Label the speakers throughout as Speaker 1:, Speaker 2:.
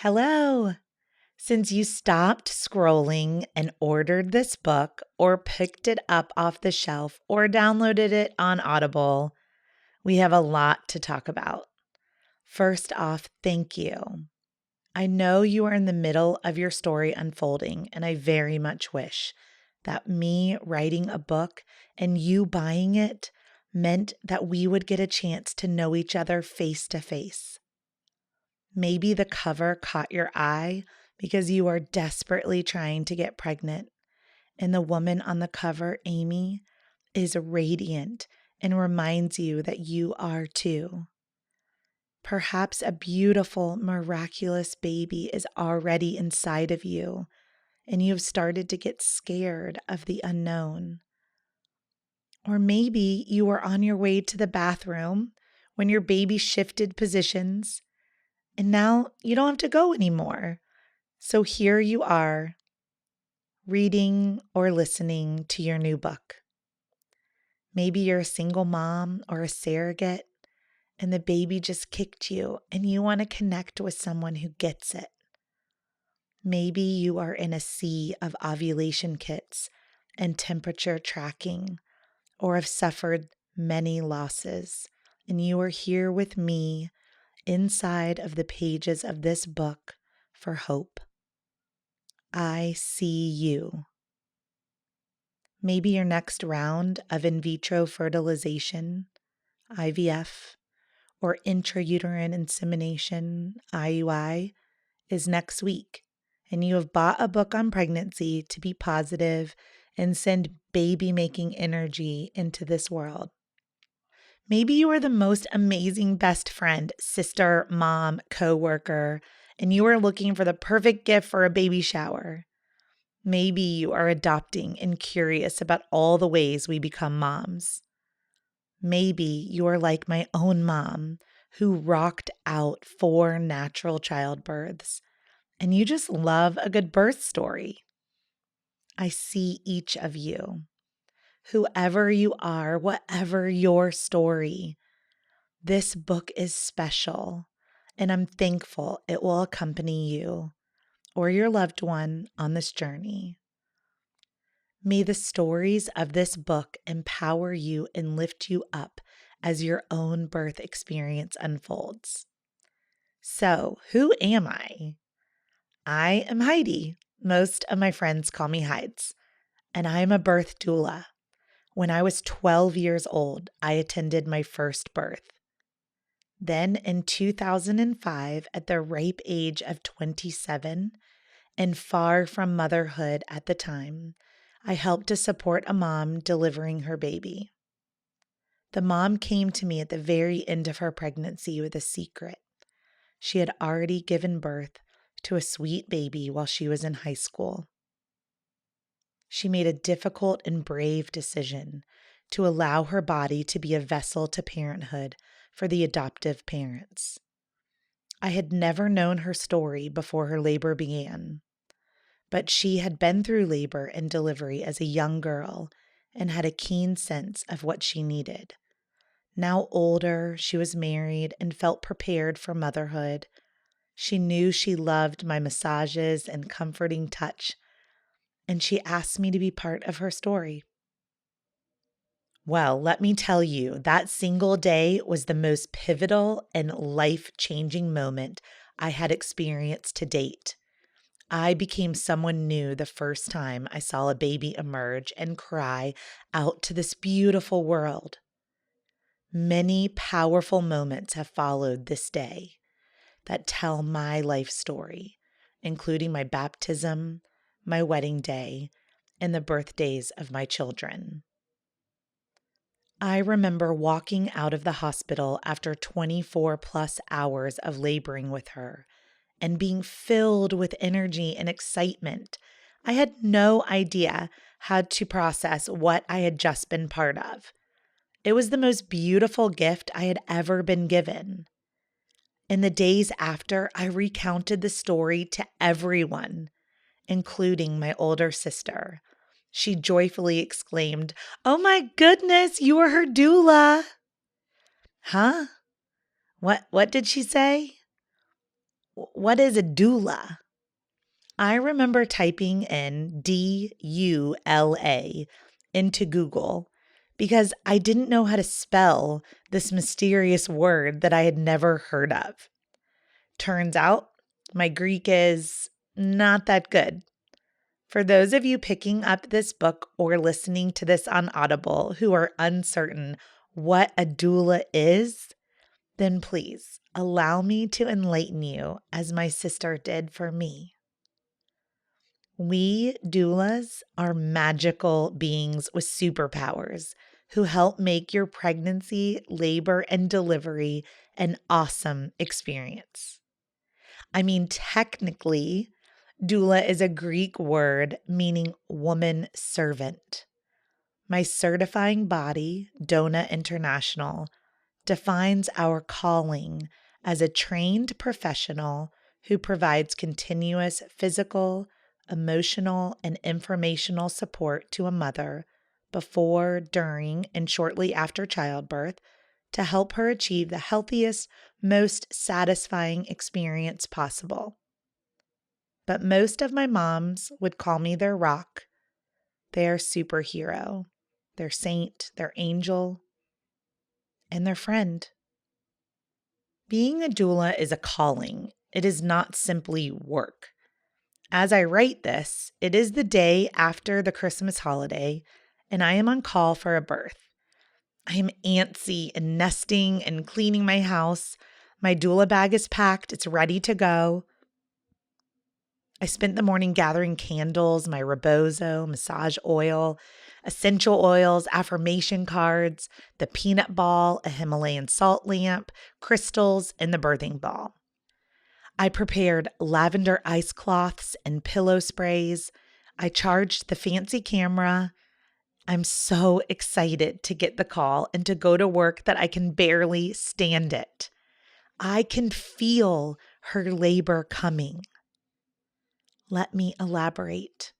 Speaker 1: Hello. Since you stopped scrolling and ordered this book or picked it up off the shelf or downloaded it on Audible, we have a lot to talk about. First off, thank you. I know you are in the middle of your story unfolding, and I very much wish that me writing a book and you buying it meant that we would get a chance to know each other face to face. Maybe the cover caught your eye because you are desperately trying to get pregnant, and the woman on the cover, Amy, is radiant and reminds you that you are too. Perhaps a beautiful, miraculous baby is already inside of you, and you've started to get scared of the unknown. Or maybe you were on your way to the bathroom when your baby shifted positions, and now you don't have to go anymore. So here you are, reading or listening to your new book. Maybe you're a single mom or a surrogate, and the baby just kicked you, and you want to connect with someone who gets it. Maybe you are in a sea of ovulation kits and temperature tracking, or have suffered many losses, and you are here with me inside of the pages of this book for hope. I see you. Maybe your next round of in vitro fertilization, IVF, or intrauterine insemination, IUI, is next week, and you have bought a book on pregnancy to be positive and send baby-making energy into this world. Maybe you are the most amazing best friend, sister, mom, coworker, and you are looking for the perfect gift for a baby shower. Maybe you are adopting and curious about all the ways we become moms. Maybe you are like my own mom, who rocked out 4 natural childbirths, and you just love a good birth story. I see each of you. Whoever you are, whatever your story, this book is special, and I'm thankful it will accompany you or your loved one on this journey. May the stories of this book empower you and lift you up as your own birth experience unfolds. So, who am I? I am Heidi. Most of my friends call me Hides, and I am a birth doula. When I was 12 years old, I attended my first birth. Then in 2005, at the ripe age of 27, and far from motherhood at the time, I helped to support a mom delivering her baby. The mom came to me at the very end of her pregnancy with a secret. She had already given birth to a sweet baby while she was in high school. She made a difficult and brave decision to allow her body to be a vessel to parenthood for the adoptive parents. I had never known her story before her labor began, but she had been through labor and delivery as a young girl and had a keen sense of what she needed. Now older, she was married and felt prepared for motherhood. She knew she loved my massages and comforting touch, and she asked me to be part of her story. Well, let me tell you, that single day was the most pivotal and life-changing moment I had experienced to date. I became someone new the first time I saw a baby emerge and cry out to this beautiful world. Many powerful moments have followed this day that tell my life story, including my baptism, my wedding day, and the birthdays of my children. I remember walking out of the hospital after 24 plus hours of laboring with her and being filled with energy and excitement. I had no idea how to process what I had just been part of. It was the most beautiful gift I had ever been given. In the days after, I recounted the story to everyone, including my older sister. She joyfully exclaimed, "Oh my goodness, you were her doula." Huh? What did she say? what is a doula? I remember typing in DULA into Google because I didn't know how to spell this mysterious word that I had never heard of. Turns out my Greek is not that good. For those of you picking up this book or listening to this on Audible who are uncertain what a doula is, then please allow me to enlighten you as my sister did for me. We doulas are magical beings with superpowers who help make your pregnancy, labor, and delivery an awesome experience. I mean, technically, doula is a Greek word meaning woman servant. My certifying body, Dona International, defines our calling as a trained professional who provides continuous physical, emotional, and informational support to a mother before, during, and shortly after childbirth to help her achieve the healthiest, most satisfying experience possible. But most of my moms would call me their rock, their superhero, their saint, their angel, and their friend. Being a doula is a calling. It is not simply work. As I write this, it is the day after the Christmas holiday, and I am on call for a birth. I am antsy and nesting and cleaning my house. My doula bag is packed. It's ready to go. I spent the morning gathering candles, my rebozo, massage oil, essential oils, affirmation cards, the peanut ball, a Himalayan salt lamp, crystals, and the birthing ball. I prepared lavender ice cloths and pillow sprays. I charged the fancy camera. I'm so excited to get the call and to go to work that I can barely stand it. I can feel her labor coming. Let me elaborate.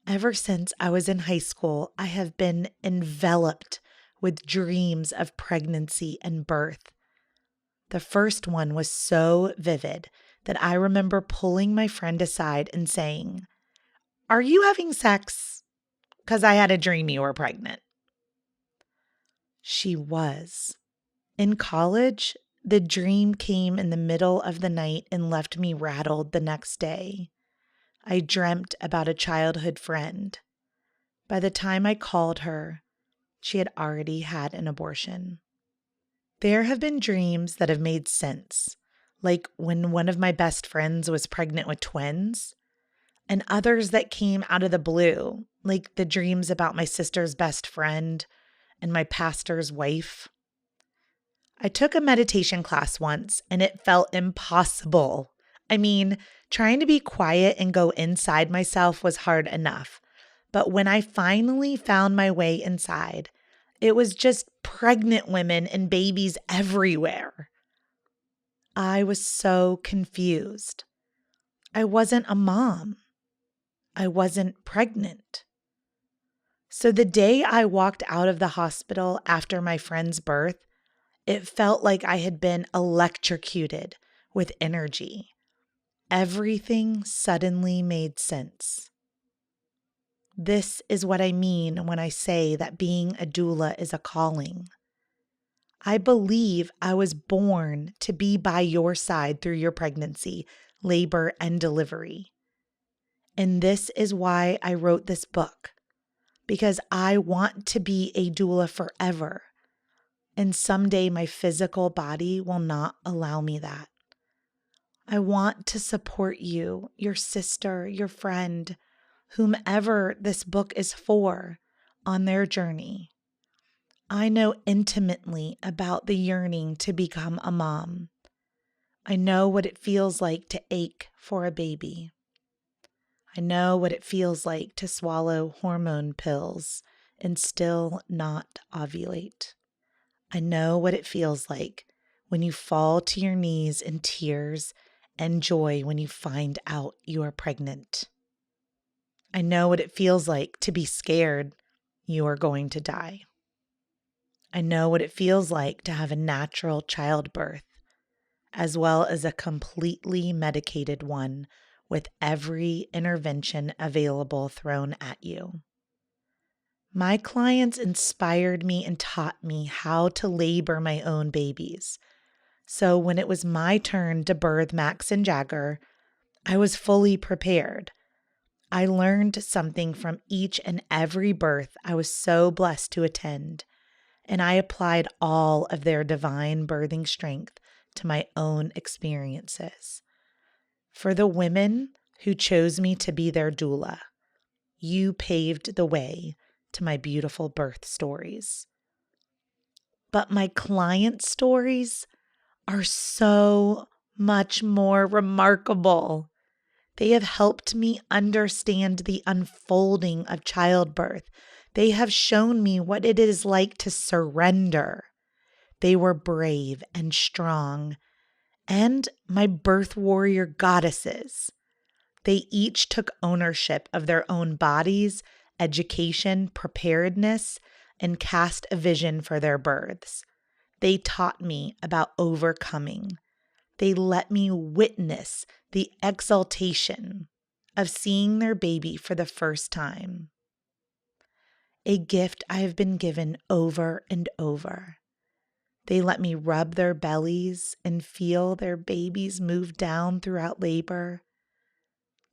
Speaker 1: Ever since I was in high school, I have been enveloped with dreams of pregnancy and birth. The first one was so vivid that I remember pulling my friend aside and saying, "Are you having sex? Because I had a dream you were pregnant." She was. In college, the dream came in the middle of the night and left me rattled the next day. I dreamt about a childhood friend. By the time I called her, she had already had an abortion. There have been dreams that have made sense, like when one of my best friends was pregnant with twins, and others that came out of the blue, like the dreams about my sister's best friend and my pastor's wife. I took a meditation class once and it felt impossible. I mean, trying to be quiet and go inside myself was hard enough. But when I finally found my way inside, it was just pregnant women and babies everywhere. I was so confused. I wasn't a mom. I wasn't pregnant. So the day I walked out of the hospital after my friend's birth, it felt like I had been electrocuted with energy. Everything suddenly made sense. This is what I mean when I say that being a doula is a calling. I believe I was born to be by your side through your pregnancy, labor, and delivery. And this is why I wrote this book, because I want to be a doula forever. And someday my physical body will not allow me that. I want to support you, your sister, your friend, whomever this book is for, on their journey. I know intimately about the yearning to become a mom. I know what it feels like to ache for a baby. I know what it feels like to swallow hormone pills and still not ovulate. I know what it feels like when you fall to your knees in tears and joy when you find out you are pregnant. I know what it feels like to be scared you are going to die. I know what it feels like to have a natural childbirth as well as a completely medicated one with every intervention available thrown at you. My clients inspired me and taught me how to labor my own babies. So when it was my turn to birth Max and Jagger, I was fully prepared. I learned something from each and every birth I was so blessed to attend, and I applied all of their divine birthing strength to my own experiences. For the women who chose me to be their doula, you paved the way to my beautiful birth stories. But my client stories are so much more remarkable. They have helped me understand the unfolding of childbirth. They have shown me what it is like to surrender. They were brave and strong, and my birth warrior goddesses. They each took ownership of their own bodies, education, preparedness, and cast a vision for their births. They taught me about overcoming. They let me witness the exaltation of seeing their baby for the first time. A gift I have been given over and over. They let me rub their bellies and feel their babies move down throughout labor.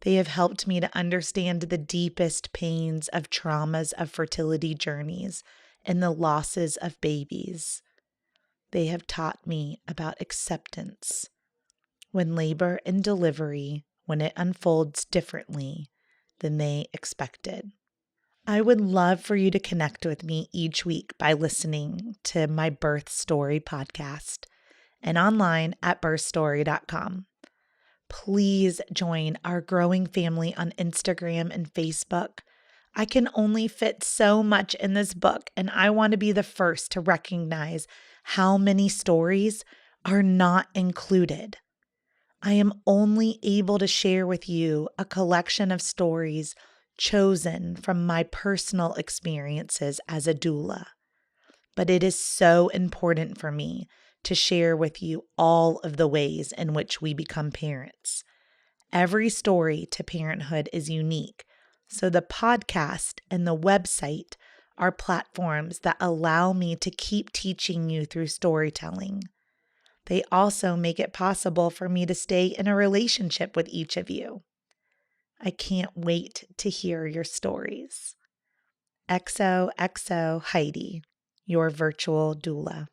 Speaker 1: They have helped me to understand the deepest pains of traumas of fertility journeys and the losses of babies. They have taught me about acceptance when labor and delivery, when it unfolds differently than they expected. I would love for you to connect with me each week by listening to my Birth Story podcast and online at birthstory.com. Please join our growing family on Instagram and Facebook. I can only fit so much in this book, and I want to be the first to recognize how many stories are not included. I am only able to share with you a collection of stories chosen from my personal experiences as a doula. But it is so important for me to share with you all of the ways in which we become parents. Every story to parenthood is unique, so the podcast and the website are platforms that allow me to keep teaching you through storytelling. They also make it possible for me to stay in a relationship with each of you. I can't wait to hear your stories. XOXO Heidi, your virtual doula.